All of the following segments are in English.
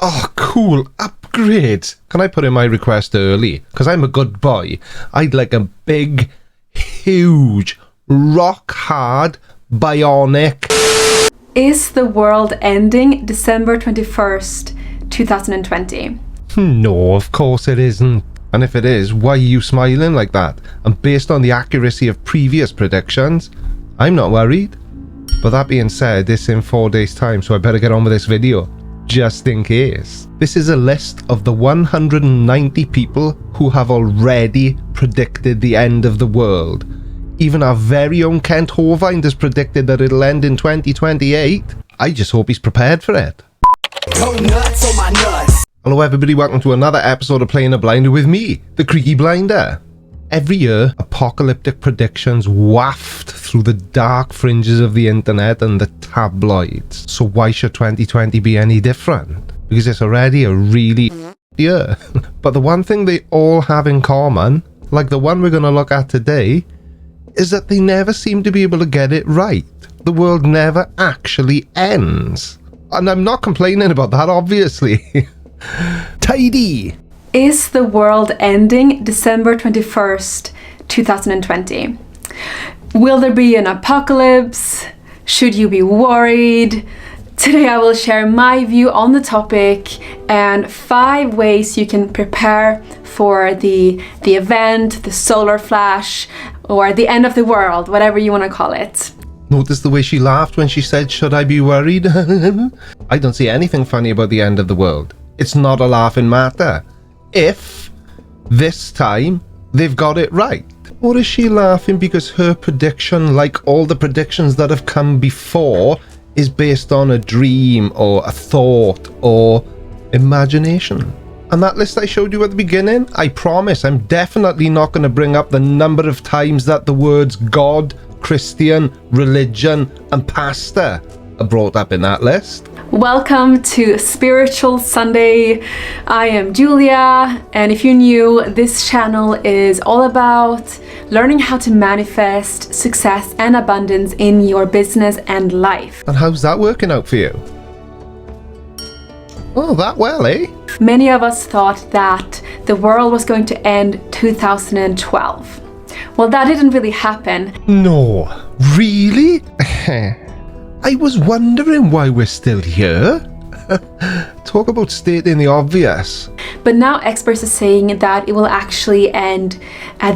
Oh, cool. Upgrades. Can I put in my request early? Because I'm a good boy. I'd like a big, huge, rock-hard, bionic... Is the world ending December 21st, 2020? No, of course it isn't. And if it is, why are you smiling like that? And based on the accuracy of previous predictions, I'm not worried. But that being said, it's in 4 days' time, so I better get on with this video. Just in case. This is a list of the 190 people who have already predicted the end of the world. Even our very own Kent Hovind has predicted that it'll end in 2028. I just hope he's prepared for it. Go nuts on my nuts. Hello everybody, welcome to another episode of Playing a Blinder with me, the Creaky Blinder. Every year, apocalyptic predictions waft through the dark fringes of the internet and the tabloids. So why should 2020 be any different? Because it's already a really year. But the one thing they all have in common, like the one we're going to look at today, is that they never seem to be able to get it right. The world never actually ends. And I'm not complaining about that, obviously. Tidy! Is the world ending December 21st, 2020? Will there be an apocalypse? Should you be worried? Today I will share my view on the topic and 5 ways you can prepare for the event, the solar flash, or the end of the world, whatever you want to call it. Notice the way she laughed when she said, "Should I be worried?" I don't see anything funny about the end of the world. It's not a laughing matter. If, this time, they've got it right. Or is she laughing because her prediction, like all the predictions that have come before, is based on a dream or a thought or imagination? And that list I showed you at the beginning, I promise I'm definitely not going to bring up the number of times that the words God, Christian, religion and pastor are brought up in that list. Welcome to Spiritual Sunday. I am Julia, and if you're new, this channel is all about learning how to manifest success and abundance in your business and life. And how's that working out for you? Oh, that well, eh? Many of us thought that the world was going to end 2012. Well, that didn't really happen. No, really? I was wondering why we're still here. Talk about stating the obvious. But now experts are saying that it will actually end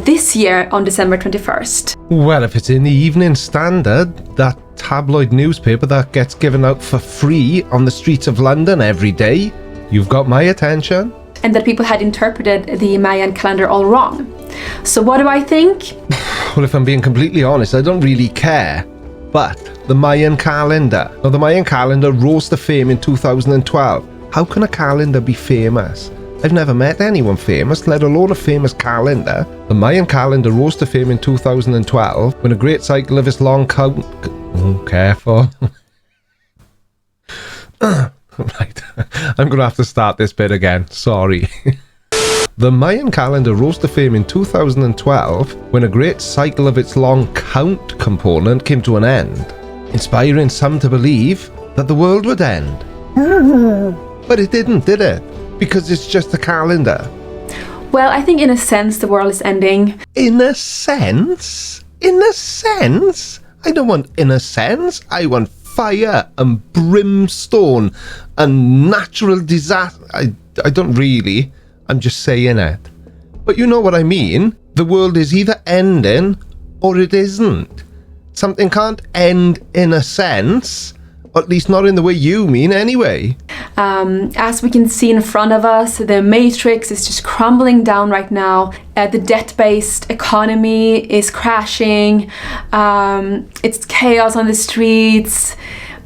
this year on December 21st. Well, if it's in the Evening Standard, that tabloid newspaper that gets given out for free on the streets of London every day, you've got my attention. And that people had interpreted the Mayan calendar all wrong. So what do I think? Well, if I'm being completely honest, I don't really care. But the Mayan calendar. Now, the Mayan calendar rose to fame in 2012. How can a calendar be famous? I've never met anyone famous, let alone a famous calendar. The Mayan calendar rose to fame in 2012 when a great cycle of its long count... Oh, careful. Right, I'm going to have to start this bit again. Sorry. The Mayan calendar rose to fame in 2012 when a great cycle of its long count component came to an end, inspiring some to believe that the world would end. But it didn't, did it? Because it's just a calendar. Well, I think in a sense the world is ending. In a sense? In a sense? I don't want in a sense. I want fire and brimstone and natural disaster. I don't really. I'm just saying it. But you know what I mean. The world is either ending or it isn't. Something can't end in a sense, or at least not in the way you mean anyway. As we can see in front of us, the matrix is just crumbling down right now. The debt-based economy is crashing. It's chaos on the streets.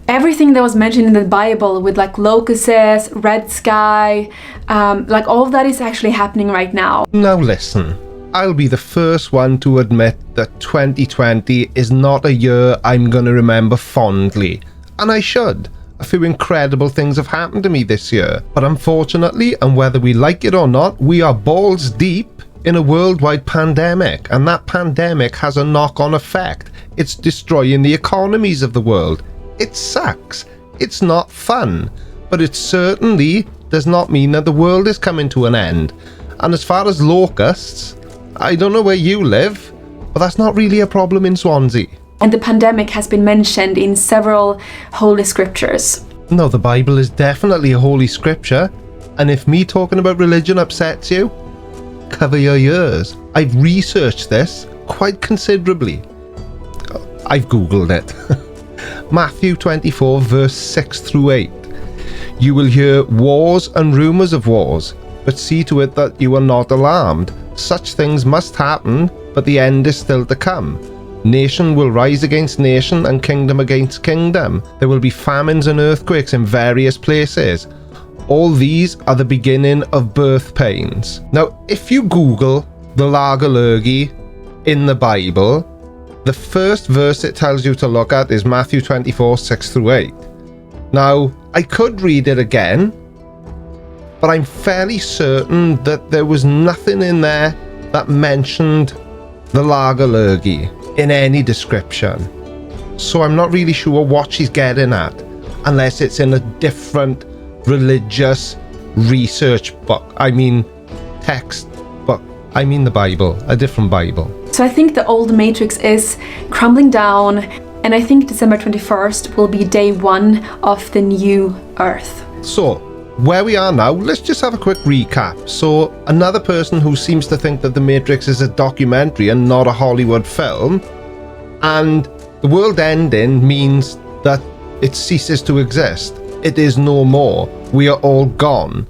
Everything that was mentioned in the Bible with like locusts, red sky, like all of that is actually happening right now. Now listen, I'll be the first one to admit that 2020 is not a year I'm gonna remember fondly. And I should. A few incredible things have happened to me this year. But unfortunately, and whether we like it or not, we are balls deep in a worldwide pandemic. And that pandemic has a knock-on effect. It's destroying the economies of the world. It sucks. It's not fun. But it's certainly does not mean that the world is coming to an end. And as far as locusts, I don't know where you live, but that's not really a problem in Swansea. And the pandemic has been mentioned in several holy scriptures. No, the Bible is definitely a holy scripture, and if me talking about religion upsets you, cover your ears. I've researched this quite considerably. I've googled it. Matthew 24 verse 6 through 8. You will hear wars and rumours of wars, but see to it that you are not alarmed. Such things must happen, but the end is still to come. Nation will rise against nation and kingdom against kingdom. There will be famines and earthquakes in various places. All these are the beginning of birth pains. Now, if you Google the Lagerlurgy in the Bible, the first verse it tells you to look at is Matthew 24, 6 through 8. Now, I could read it again, but I'm fairly certain that there was nothing in there that mentioned the Lagerlurgy in any description. So I'm not really sure what she's getting at, unless it's in a different religious research book. I mean, text book. I mean the Bible, a different Bible. So I think the old matrix is crumbling down, and I think December 21st will be day one of the new Earth. So, where we are now, let's just have a quick recap. So, another person who seems to think that The Matrix is a documentary and not a Hollywood film, and the world ending means that it ceases to exist. It is no more. We are all gone.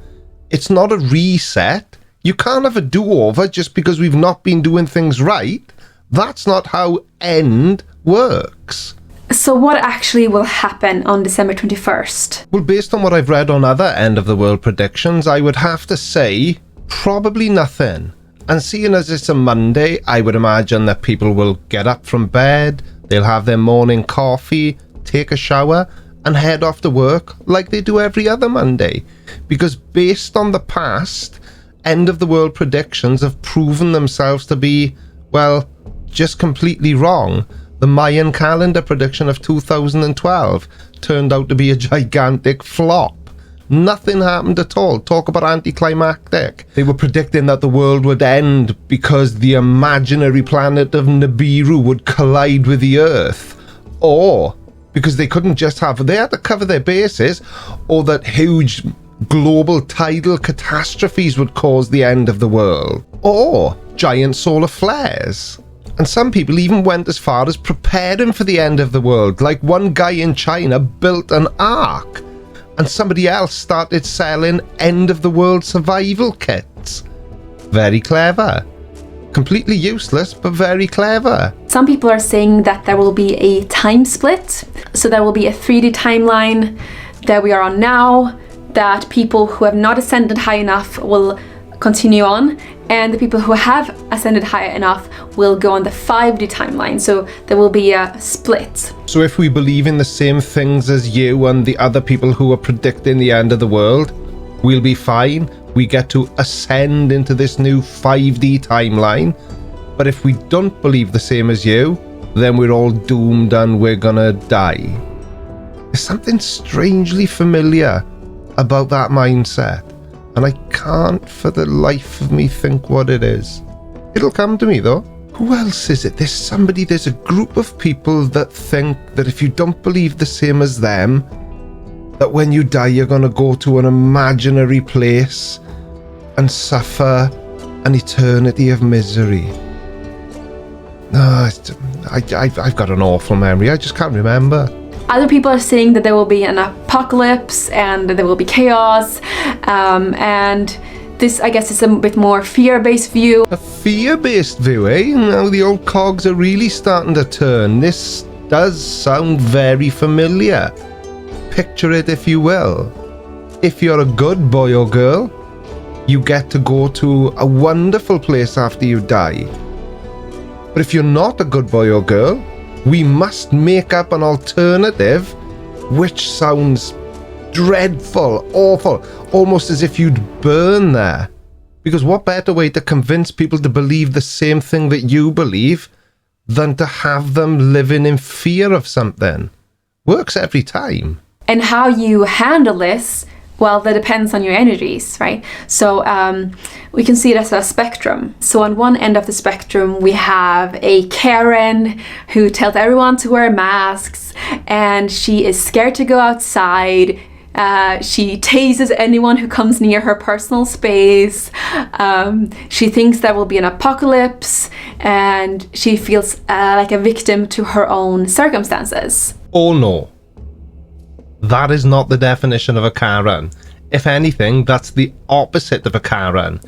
It's not a reset. You can't have a do-over just because we've not been doing things right. That's not how end works. So what actually will happen on December 21st? Well, based on what I've read on other end-of-the-world predictions, I would have to say probably nothing. And seeing as it's a Monday, I would imagine that people will get up from bed, they'll have their morning coffee, take a shower, and head off to work like they do every other Monday. Because based on the past, end-of-the-world predictions have proven themselves to be, well, just completely wrong. The Mayan calendar prediction of 2012 turned out to be a gigantic flop. Nothing happened at all. Talk about anticlimactic. They were predicting that the world would end because the imaginary planet of Nibiru would collide with the Earth. Or because they couldn't just have... They had to cover their bases, or that huge global tidal catastrophes would cause the end of the world. Or giant solar flares. And some people even went as far as preparing for the end of the world. Like one guy in China built an ark, and somebody else started selling end-of-the-world survival kits. Very clever. Completely useless, but very clever. Some people are saying that there will be a time split. So there will be a 3D timeline that we are on now, that people who have not ascended high enough will continue on, and the people who have ascended high enough will go on the 5D timeline. So there will be a split. So if we believe in the same things as you and the other people who are predicting the end of the world, we'll be fine. We get to ascend into this new 5D timeline. But if we don't believe the same as you, then we're all doomed and we're gonna die. There's something strangely familiar about that mindset, and I can't for the life of me think what it is. It'll come to me though. Who else is it? There's a group of people that think that if you don't believe the same as them, that when you die you're going to go to an imaginary place and suffer an eternity of misery. No, I've got an awful memory. I just can't remember. Other people are saying that there will be an apocalypse and that there will be chaos, and this, I guess, is a bit more fear-based view. A fear-based view, eh? Now the old cogs are really starting to turn. This does sound very familiar. Picture it if you will. If you're a good boy or girl, you get to go to a wonderful place after you die. But if you're not a good boy or girl, we must make up an alternative, which sounds dreadful, awful, almost as if you'd burn there. Because what better way to convince people to believe the same thing that you believe than to have them living in fear of something? Works every time. And how you handle this Well, that depends on your energies, right? So we can see it as a spectrum. So on one end of the spectrum, we have a Karen who tells everyone to wear masks, and she is scared to go outside. She tases anyone who comes near her personal space. She thinks there will be an apocalypse, and she feels like a victim to her own circumstances. Oh no. That is not the definition of a Karen. If anything, that's the opposite of a Karen.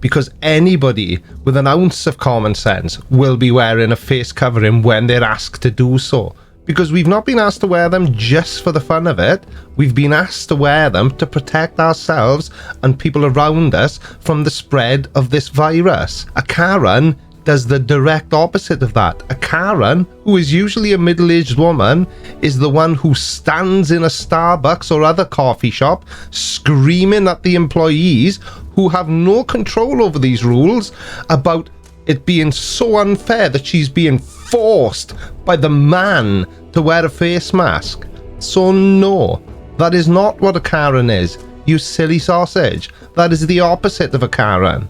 Because anybody with an ounce of common sense will be wearing a face covering when they're asked to do so. Because we've not been asked to wear them just for the fun of it. We've been asked to wear them to protect ourselves and people around us from the spread of this virus. A Karen does the direct opposite of that. A Karen, who is usually a middle-aged woman, is the one who stands in a Starbucks or other coffee shop screaming at the employees who have no control over these rules about it being so unfair that she's being forced by the man to wear a face mask. So no, that is not what a Karen is, you silly sausage. That is the opposite of a Karen.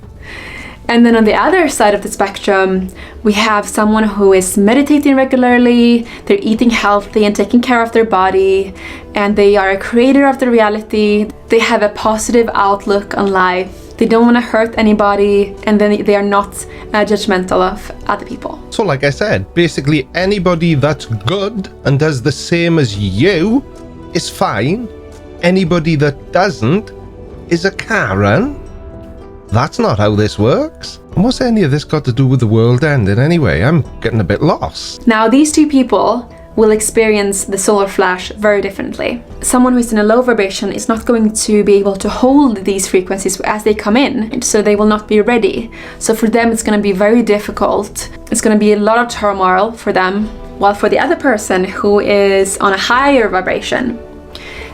And then on the other side of the spectrum, we have someone who is meditating regularly, they're eating healthy and taking care of their body, and they are a creator of their reality. They have a positive outlook on life. They don't want to hurt anybody, and then they are not judgmental of other people. So like I said, basically anybody that's good and does the same as you is fine. Anybody that doesn't is a Karen. That's not how this works. And what's any of this got to do with the world ending anyway? I'm getting a bit lost. Now, these two people will experience the solar flash very differently. Someone who's in a low vibration is not going to be able to hold these frequencies as they come in, so they will not be ready. So for them, it's going to be very difficult. It's going to be a lot of turmoil for them. While for the other person who is on a higher vibration,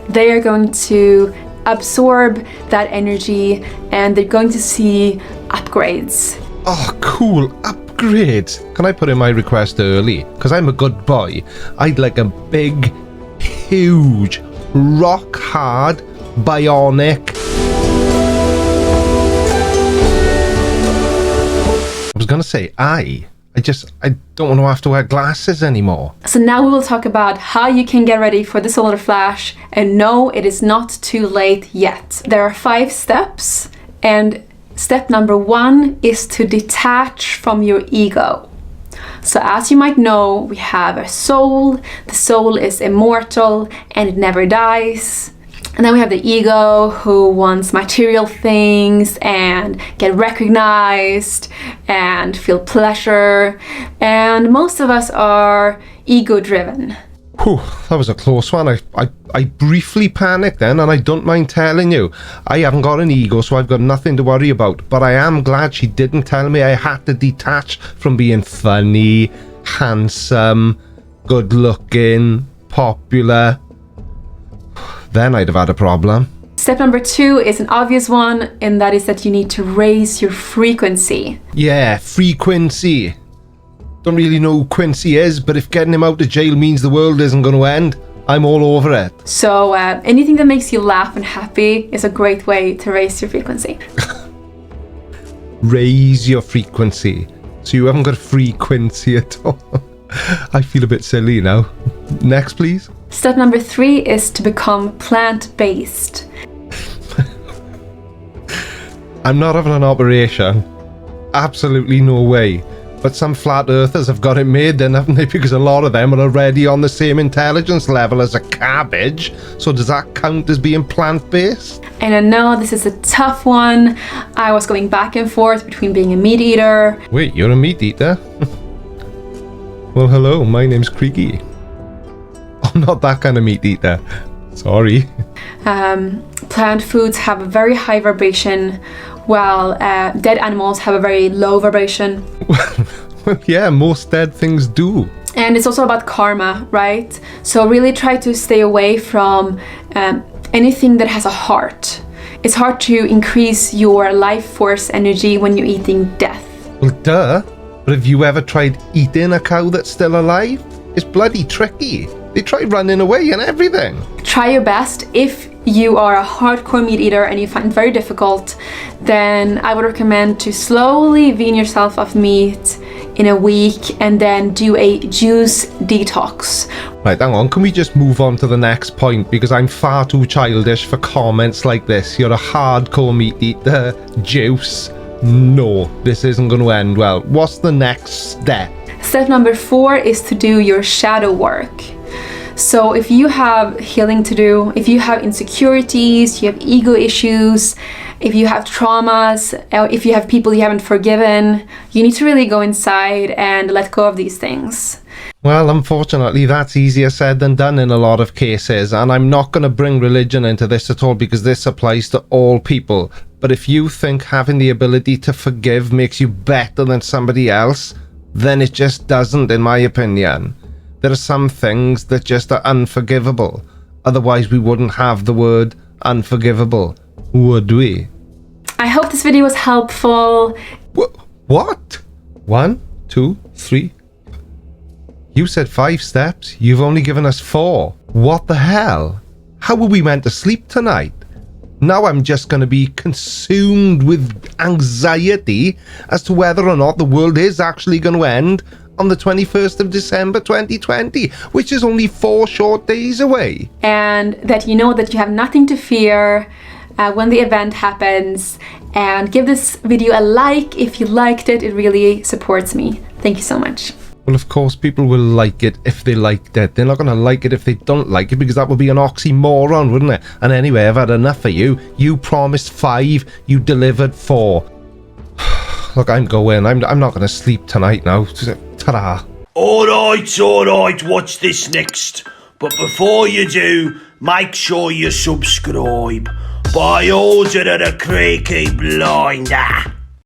they are going to absorb that energy and they're going to see upgrades. Oh, cool. Upgrades. Can I put in my request early? Because I'm a good boy. I'd like a big, huge, rock hard, bionic. I was going to say I don't want to have to wear glasses anymore. So now we will talk about how you can get ready for the solar flash, and no, it is not too late yet. There are 5 steps, and step number 1 is to detach from your ego. So as you might know, we have a soul. The soul is immortal and it never dies. And then we have the ego, who wants material things and get recognized and feel pleasure. And most of us are ego-driven. Whew, that was a close one. I briefly panicked then, and I don't mind telling you, I haven't got an ego, so I've got nothing to worry about. But I am glad she didn't tell me I had to detach from being funny, handsome, good-looking, popular. Then I'd have had a problem. Step number 2 is an obvious one, and that is that you need to raise your frequency. Yeah, frequency. Don't really know who Quincy is, but if getting him out of jail means the world isn't going to end, I'm all over it. So anything that makes you laugh and happy is a great way to raise your frequency. Raise your frequency. So you haven't got a frequency at all. I feel a bit silly now. Next, please. Step number 3 is to become plant-based. I'm not having an operation. Absolutely no way. But some flat earthers have got it made then, haven't they? Because a lot of them are already on the same intelligence level as a cabbage. So does that count as being plant-based? And I know this is a tough one. I was going back and forth between being a meat eater. Wait, you're a meat eater? Well, hello, my name's Creaky. I'm not that kind of meat eater. Sorry. Plant foods have a very high vibration, while dead animals have a very low vibration. Well, yeah, most dead things do. And it's also about karma, right? So really try to stay away from anything that has a heart. It's hard to increase your life force energy when you're eating death. Well, duh. But have you ever tried eating a cow that's still alive? It's bloody tricky. They try running away and everything. Try your best. If you are a hardcore meat eater and you find it very difficult, then I would recommend to slowly wean yourself off meat in a week and then do a juice detox. Right, hang on, can we just move on to the next point, because I'm far too childish for comments like this. You're a hardcore meat eater, juice. No, this isn't going to end well. What's the next step? Step number 4 is to do your shadow work. So if you have healing to do, if you have insecurities, you have ego issues, if you have traumas, if you have people you haven't forgiven, you need to really go inside and let go of these things. Well, unfortunately, that's easier said than done in a lot of cases, and I'm not going to bring religion into this at all, because this applies to all people. But if you think having the ability to forgive makes you better than somebody else, then it just doesn't, in my opinion. There are some things that just are unforgivable. Otherwise, we wouldn't have the word unforgivable, would we? I hope this video was helpful. What? 1, 2, 3. You said 5 steps. You've only given us 4. What the hell? How were we meant to sleep tonight? Now I'm just going to be consumed with anxiety as to whether or not the world is actually going to end on the 21st of December 2020, which is only 4 short days away. And that you know that you have nothing to fear when the event happens. And give this video a like if you liked it. It really supports me. Thank you so much. Well, of course, people will like it if they liked it. They're not going to like it if they don't like it, because that would be an oxymoron, wouldn't it? And anyway, I've had enough of you. You promised 5, you delivered 4. Look, I'm going. I'm not going to sleep tonight now. Ta-da. Alright, watch this next. But before you do, make sure you subscribe. By order of the Creaky Blinder.